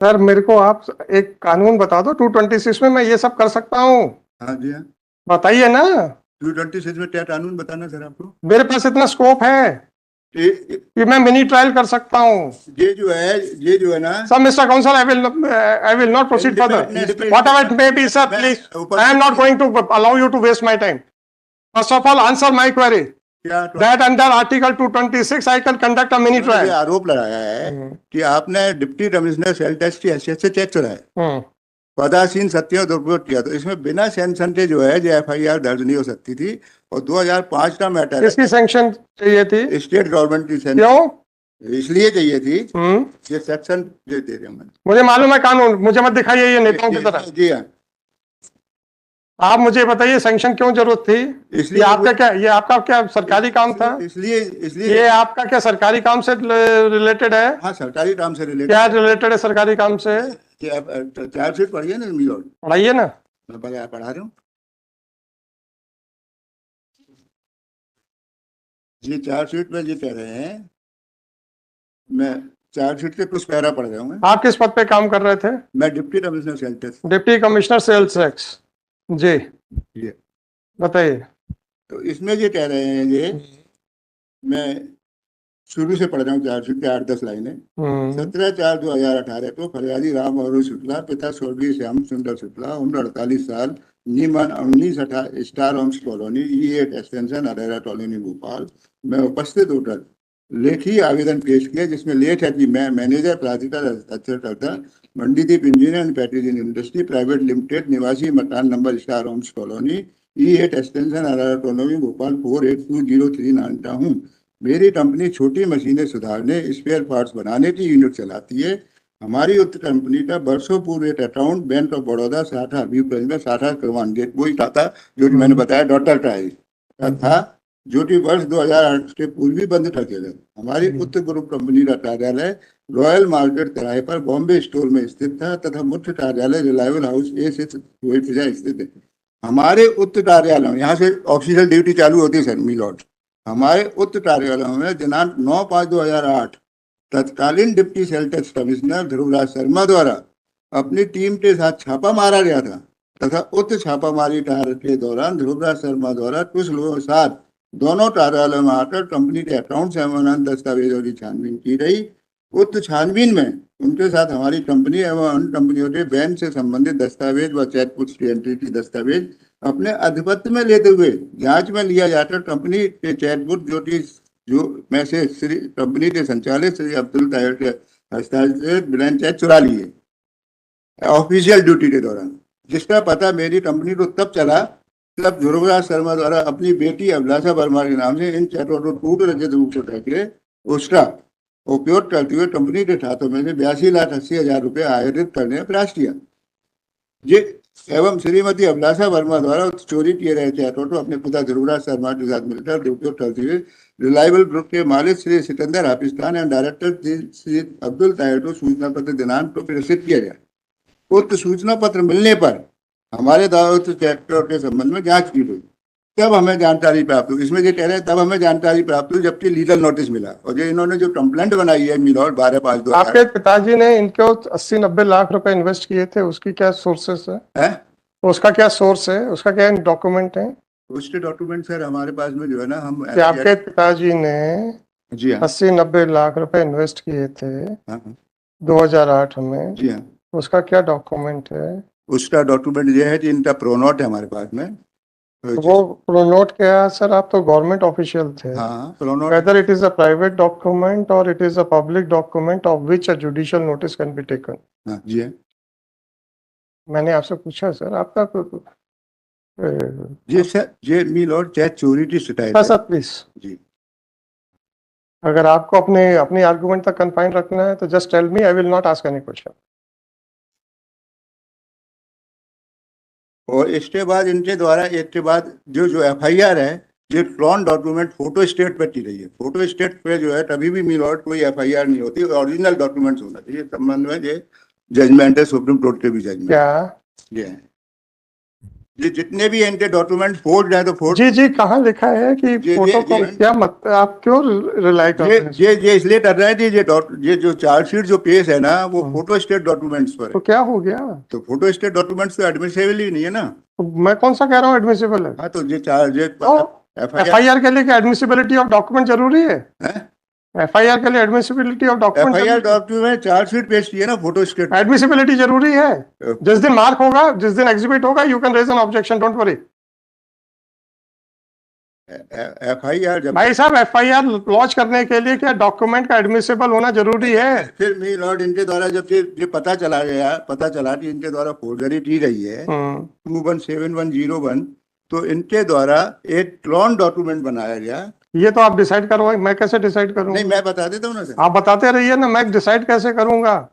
Sir मेरे को आप एक कानून बता दो 226 में मैं ये सब कर सकता हूँ? हाँ जी हाँ, बताइए ना। 226 में क्या कानून बताना सर आपको? मेरे पास इतना स्कोप है ये कि मैं मिनी ट्रायल कर सकता हूँ। ये जो है ना sir mister counsel, I will not proceed further. Whatever it may be, sir, please. I am not going to allow you to waste my time. First of all, answer my query. क्या That under Article 226, I can conduct a mini उन्होंने ये trial. आरोप लगाया है कि आपने deputy commissioner sale tax की हैसियत से चेक चलाए, पदासीन सत्यों दुरुपयोग किया, तो इसमें बिना सैंक्शन के जो है जो एफआईआर दर्ज नहीं हो सकती थी। और 2005 का मैटर किसकी सैंक्शन चाहिए थी? है, स्टेट गवर्नमेंट की सैंक्शन क्यों? इसलिए चाहिए थी, ये सेक्शन दे रहे हैं। मुझे मालूम है कानून, मुझे मत दिखाइए ये नेताओं की तरह। जी हाँ, आप मुझे बताइए सैंक्शन क्यों जरूरत थी? इसलिए ये आपका क्या सरकारी काम था? इसलिए ये आपका क्या सरकारी काम से रिलेटेड है? हाँ, सरकारी काम से रिलेटेड। क्या रिलेटेड है सरकारी काम से? चार्जशीट पढ़िए ना मिलोड, पढ़ाइए ना। मैं पढ़ा रहा हूँ। ये चार्जशीट में ये कह रहे हैं, मैं चार्जशीट के कुछ पैरा पढ़ रहा हूँ। आप किस पद पे काम कर रहे थे? मैं deputy commissioner sale tax. Deputy commissioner sales tax, जी ये बताइए। तो इसमें ये कह रहे हैं, ये मैं शुरू से पढ़ रहा हूँ चार्जशीट के 8-10 लाइनें। 17/4/2018 को फरियादी राम और शुक्ला, पिता स्वर्गीय श्याम सुंदर शुक्ला, उम्र 48 साल, नीमन 19 Star Homes Colony, E8 extension, Arera Colony, Bhopal में उपस्थित होकर लेखी आवेदन पेश किया, जिसमें लेख है कि मैं मैनेजर प्राधिकार हस्ताक्षरकर्ता Mandideep engineer and packaging industry private limited, निवासी मकान नंबर Star Homes Colony, E8 extension, Arera Colony, Bhopal 48203 मानता हूँ। मेरी कंपनी छोटी मशीनें सुधारने, स्पेयर पार्ट्स बनाने की यूनिट चलाती है। हमारी उत्तर कंपनी का वर्षों पूर्व एक अकाउंट बैंक ऑफ बड़ौदा शाखा व्यूप्रेस में शाखा क्रमांक गेट वही खाता जो मैंने बताया डॉटर का था, जो कि वर्ष 2008 के पूर्व भी बंद कर दिया गया। हमारी उत्तर ग्रुप कंपनी का कार्यालय रॉयल मार्केट किराए पर बॉम्बे स्टोर में स्थित था तथा मुख्य कार्यालय रिलायबल हाउस ए से स्थित है। हमारे उत्तर कार्यालय, यहाँ से ऑफिशियल ड्यूटी चालू होती है सर मिलॉर्ड। हमारे उत्तर कार्यालय में दिनांक 9/5/2008 तत्कालीन deputy sale tax commissioner Dhruvraj Sharma द्वारा अपनी टीम के साथ छापा मारा गया था तथा उक्त छापामारी कार्य के दौरान ध्रुवराज शर्मा द्वारा कुछ लोगों के साथ दोनों कार्यालयों में आकर कंपनी के अकाउंट से संबंधित दस्तावेजों की छानबीन की गई। उक्त छानबीन में उनके साथ हमारी कंपनी एवं अन्य कंपनियों के बैंक से संबंधित दस्तावेज व चेकबुक्स की एंट्री की दस्तावेज अपने आधिपत्य में लेते हुए जांच में लिया जाकर कंपनी के चेकबुक जो में से श्री कंपनी के संचालक श्री अब्दुल ताहिर के हस्ताक्षरित ब्लैंक चेक चुरा लिए ऑफिशियल ड्यूटी के दौरान, जिसका पता मेरी कंपनी को तब चला तब ध्रुवराज शर्मा द्वारा अपनी बेटी अभिलाषा वर्मा के नाम से इन चेकों को पूर्ण रचित रूप से करके उसका उपयोग करते हुए कंपनी के खातों में से 82,80,000 रुपये आयोजित करने का प्रयास किया। ये एवं श्रीमती अभिलाषा वर्मा द्वारा चोरी किए रहे चेकों को अपने पिता ध्रुवराज शर्मा के साथ मिलकर दुरुपयोग करते हुए रिलायबल ग्रुप के मालिक श्री सिकंदर हाफिज खान एवं डायरेक्टर श्री अब्दुल ताहिर को सूचना पत्र दिनांक को प्रेषित किया गया। उक्त सूचना पत्र मिलने पर हमारे दावत चेकों के संबंध में जांच की गई, तब हमें जानकारी प्राप्त हुई। इसमें ये कह रहे हैं तब हमें जानकारी प्राप्त हुई जबकि लीगल नोटिस मिला। और जो इन्होंने जो कंप्लेंट बनाई है मिलौट 12/5/2008, आपके पिताजी ने इनको 80-90 लाख रुपए इन्वेस्ट किए थे, उसकी क्या सोर्सेस है? उसका क्या सोर्स है, उसका क्या डॉक्यूमेंट है? उसके डॉक्यूमेंट सर हमारे पास में जो है ना, हम आपके पिताजी ने जी हाँ 80-90 लाख रुपए इन्वेस्ट किए थे 2008 में, जी हाँ, उसका क्या डॉक्यूमेंट है? उसका डॉक्यूमेंट ये है कि इनका प्रोनोट है हमारे पास में। तो वो प्रोनोट क्या है सर? आप तो गवर्नमेंट ऑफिशियल थे। हाँ, pronote Whether it is a private document or it is a public document of which a judicial notice can be taken. हाँ जी है। मैंने आपसे पूछा सर, आपका जी सर, ये मिलौट चेक चोरी की शिकायत है। सर प्लीज जी, अगर आपको अपनी आर्गुमेंट तक कन्फाइन रखना है तो just tell me, I will not ask any question. और इसके बाद इनके द्वारा एक के बाद जो एफआईआर है, ये क्लोन डॉक्यूमेंट फोटो स्टेट पर की रही है। फोटो स्टेट पे जो है कभी भी मिलौट कोई एफआईआर नहीं होती, ओरिजिनल डॉक्यूमेंट्स होना चाहिए। संबंध में ये जजमेंट है सुप्रीम कोर्ट के भी जजमेंट। क्या ये है ये जितने भी इनके डॉक्यूमेंट फोर्ड है तो फोर्ड जी जी, कहाँ लिखा है कि फोटो को क्या मत, आप क्यों रिलाई कर रहे हैं? ये इसलिए कर रहे हैं कि ये जो चार्जशीट जो पेश है ना वो फोटो स्टेट डॉक्यूमेंट्स पर तो है। क्या हो गया? तो फोटो स्टेट डॉक्यूमेंट्स तो एडमिसिबल ही नहीं है ना। तो मैं कौन सा कह रहा हूँ एडमिसिबल है? हाँ तो ये चार्ज एफआईआर के लिए क्या एडमिसिबिलिटी ऑफ डॉक्यूमेंट जरूरी है? एफआईआर के लिए admissibility of document, FIR document chargesheet पेश की है ना फोटो स्टेट। एडमिसिबिलिटी जरूरी है। जिस दिन मार्क होगा, जिस दिन एग्जिबिट होगा, you can raise an objection, don't worry. FIR जब भाई साहब, एफआईआर लॉन्च करने के लिए क्या डॉक्यूमेंट का एडमिसिबल होना जरूरी है? फिर मी लॉर्ड इनके द्वारा जब ये पता चला कि इनके द्वारा फोर्जरी की गई है 217101, तो इनके द्वारा एक क्लोन डॉक्यूमेंट बनाया गया। ये तो आप डिसाइड करो, मैं कैसे डिसाइड करूंगा? नहीं मैं बता देता हूँ ना सर। आप बताते रहिए ना, मैं डिसाइड कैसे करूंगा?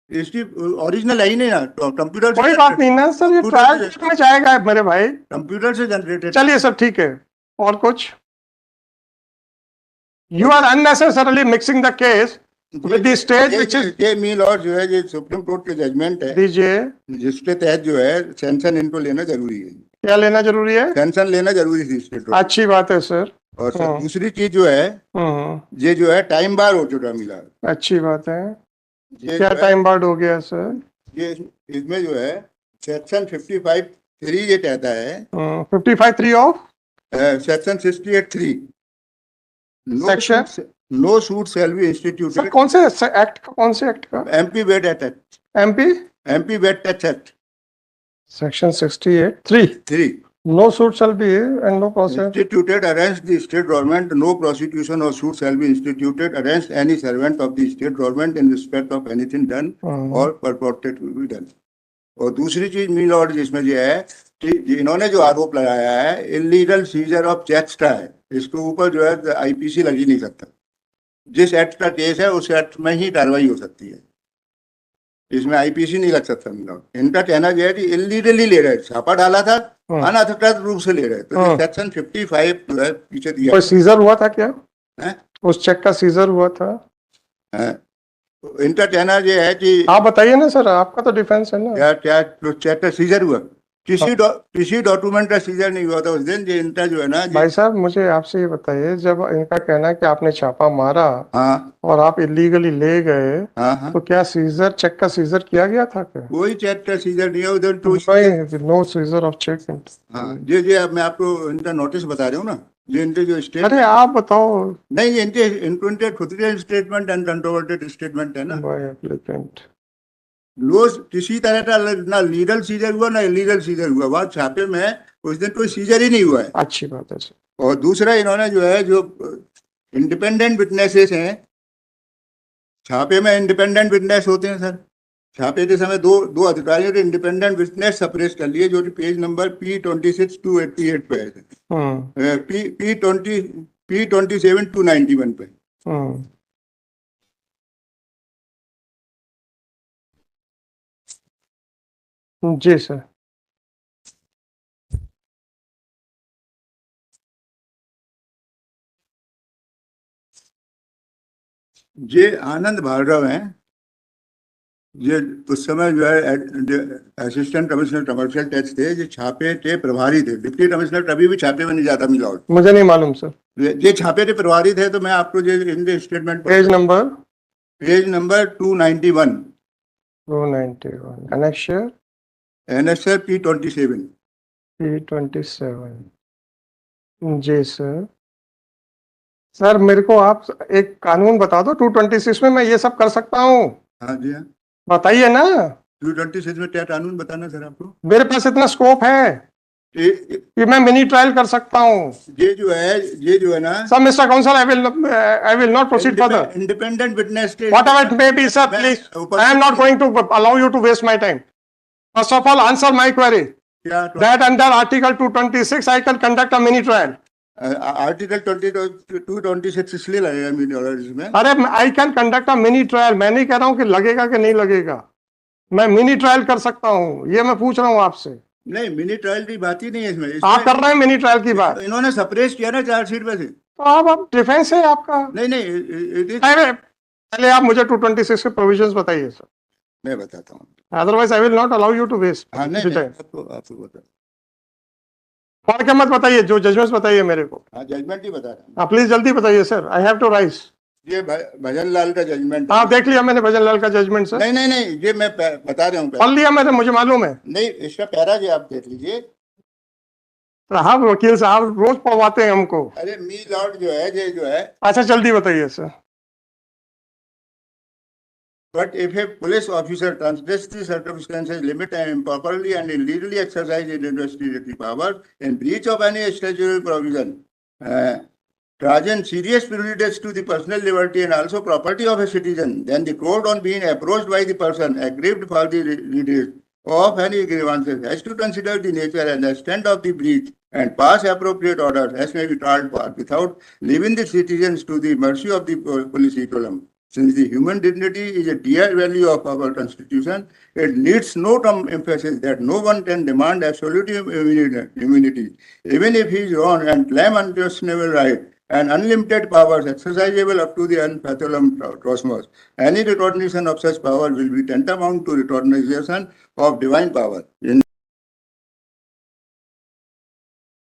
इसकी ओरिजिनल है ही नहीं ना, कंप्यूटर कोई बात नहीं ना सर, ये ट्रायल में जाएगा मेरे भाई, कंप्यूटर से जनरेटेड। चलिए सर, ठीक है। और कुछ? You are unnecessarily mixing the case with the stage which is. ये मी लॉर्ड जो है ये सुप्रीम कोर्ट के जजमेंट है, दीजिए। जिसके तहत जो है सेंशन इनको लेना जरूरी है। क्या लेना जरूरी है? सेंशन लेना जरूरी थी स्टेट। अच्छी बात है सर। और सर दूसरी चीज जो है ये जो है टाइम बार हो चुका मिला। अच्छी बात है। क्या टाइम बार हो गया सर? ये इसमें जो है सेक्शन 55(3) ये कहता है 55(3) of section 68(3) section no suit shall be instituted. कौन से एक्ट का? कौन से एक्ट का? MP VAT act. MP VAT act section 68(3). No suit shall be and no process instituted against the state government. No prosecution or suit shall be instituted against any servant of the state government in respect of anything done or purported to be done. और दूसरी चीज मी Lord जिसमें ये है कि इन्होंने जो आरोप लगाया है इलीगल सीजर ऑफ चेक्स का है, इसके ऊपर जो है आईपीसी लग ही नहीं सकता। जिस एक्ट का केस है उस एक्ट में ही कार्रवाई हो सकती है, इसमें आईपीसी नहीं लग सकता। इनका कहना यह है कि इलीगली ले रहे, छापा डाला था, अनधिकृत रूप से ले रहे, तो सेक्शन 55 जो है पीछे दिया। कोई सीजर हुआ था क्या? उस चेक का सीजर हुआ था? इनका कहना यह है कि आप बताइए ना सर, आपका तो डिफेंस है ना। क्या चेक का सीजर हुआ? किसी डॉक्यूमेंट का सीजर नहीं हुआ था उस दिन। ये इनका जो है ना भाई साहब, मुझे आपसे ये बताइए, जब इनका कहना है कि आपने छापा मारा और आप इलीगली ले गए, तो क्या सीजर, चेक का सीजर किया गया था क्या? कोई चेक का सीजर नहीं है उधर तो। No seizure of cheque. जी अब मैं आपको इनका नोटिस बता रहा हूँ ना, जो इनके जो स्टेट। अरे आप बताओ। नहीं इनके खुद के स्टेटमेंट अनकंट्रोवर्टेड स्टेटमेंट है ना। लो किसी तरह का ना लीगल सीजर हुआ ना इलीगल सीजर हुआ, वहां छापे में उस दिन कोई सीजर ही नहीं हुआ है। अच्छी बात है सर। और दूसरा इन्होंने जो है जो इंडिपेंडेंट विटनेसेस हैं, छापे में इंडिपेंडेंट विटनेस होते हैं सर। छापे के समय दो अधिकारियों के इंडिपेंडेंट विटनेस सप्रेस कर लिए, जो कि पेज नंबर P26-288 पे है, P27-291 पे। जी सर। ये आनंद भार्गव हैं, ये उस समय जो है असिस्टेंट कमिश्नर कमर्शियल टैक्स थे, जो छापे के प्रभारी थे। डिप्टी कमिश्नर कभी भी छापे में नहीं जाता मिला, मुझे नहीं मालूम सर। ये छापे के प्रभारी थे, तो मैं आपको जो इनके statement page number 291 annexure P27 जी सर। सर मेरे को आप एक कानून बता दो, 226 में मैं ये सब कर सकता हूँ? हाँ जी हाँ, बताइए ना। 226 में क्या कानून बताना सर आपको? मेरे पास इतना स्कोप है कि मैं मिनी ट्रायल कर सकता हूँ। ये जो है ना sir, mister counsel, I will not proceed further. Independent witness whatever it may be sir, please, I am not going to allow you to waste my time. First of all answer my query that under article 226 I can conduct a mini trial. Article 226 इसलिए लगेगा mini trial इसमें। अरे I can conduct a mini trial, मैं नहीं कह रहा हूँ कि लगेगा कि नहीं लगेगा, मैं मिनी ट्रायल कर सकता हूँ, ये मैं पूछ रहा हूँ आपसे। नहीं मिनी ट्रायल की बात ही नहीं है इसमें। आप कर रहे हैं मिनी ट्रायल की बात। इन्होंने सप्रेस किया ना चार्जशीट में से, तो आप डिफेंस है आपका। नहीं पहले आप मुझे 226 के प्रोविजंस बताइए सर। मैं बताता हूँ, otherwise I will not allow you to waste. हाँ नहीं आपको बता पढ़ के मत बताइए, जो जजमेंट्स बताइए मेरे को। हाँ जजमेंट ही बता रहा हूँ। हाँ प्लीज जल्दी बताइए sir, I have to rise. ये भजन लाल का जजमेंट। हाँ देख लिया मैंने भजन लाल का जजमेंट सर। नहीं नहीं नहीं, ये मैं बता रहा हूँ। पढ़ लिया मैंने, मुझे मालूम है। नहीं, इसका पैरा जो आप देख लीजिए। साहब वकील साहब रोज पढ़वाते हैं हमको। अरे मी लॉर्ड जो है, ये जो है। अच्छा जल्दी बताइए sir. But if a police officer transgress the circumstances limit and improperly and illegally exercise his investigative power in breach of any statutory provision, causing serious prejudice to the personal liberty and also property of a citizen, then the court, on being approached by the person aggrieved for the redress of any grievances, has to consider the nature and extent of the breach and pass appropriate orders as may be called for, without leaving the citizens to the mercy of the police column. Since the human dignity is a dear value of our constitution, it needs no emphasis that no one can demand absolute immunity, even if he is wrong, and claim unquestionable right and unlimited powers exercisable up to the unfathomable cosmos. Any recognition of such power will be tantamount to recognition of divine power. In